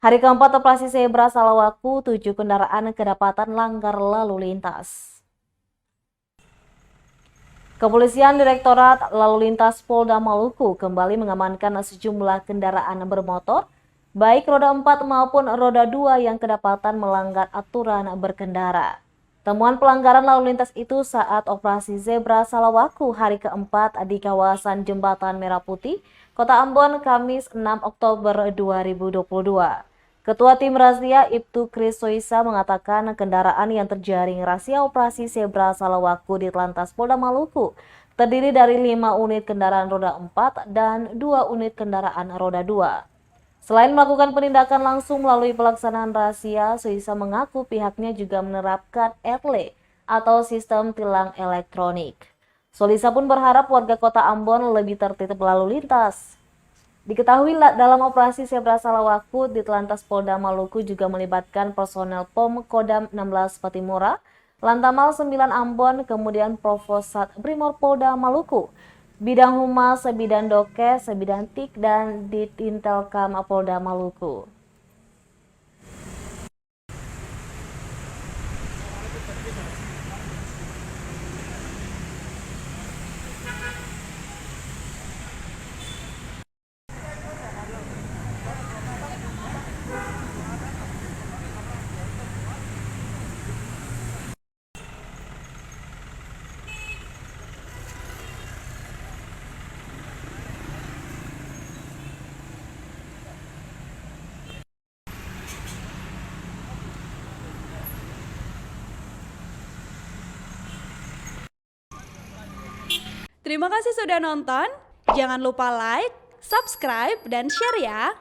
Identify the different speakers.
Speaker 1: Hari keempat operasi zebra Salawaku, 7 kendaraan kedapatan langgar lalu lintas. Kepolisian Direktorat Lalu Lintas Polda Maluku kembali mengamankan sejumlah kendaraan bermotor, baik roda 4 maupun roda 2 yang kedapatan melanggar aturan berkendara. Temuan pelanggaran lalu lintas itu saat operasi zebra Salawaku hari keempat di kawasan Jembatan Merah Putih, Kota Ambon, Kamis 6 Oktober 2022. Ketua Tim Razia Ibtu Kris Soisa mengatakan kendaraan yang terjaring razia operasi zebra Salawaku di Telantas Polda Maluku terdiri dari 5 unit kendaraan roda 4 dan 2 unit kendaraan roda 2. Selain melakukan penindakan langsung melalui pelaksanaan razia, Soisa mengaku pihaknya juga menerapkan ETLE atau sistem tilang elektronik. Soisa pun berharap warga Kota Ambon lebih tertib lalu lintas. Diketahui dalam operasi zebra Salawaku di Telantas Polda Maluku juga melibatkan personel POM Kodam 16 Patimura, Lantamal 9 Ambon, kemudian Provosat Brimob Polda Maluku, Bidang Humas, Bidang Dokes, Bidang TIK, dan Ditintelkam Polda Maluku.
Speaker 2: Terima kasih sudah nonton. Jangan lupa like, subscribe, dan share ya.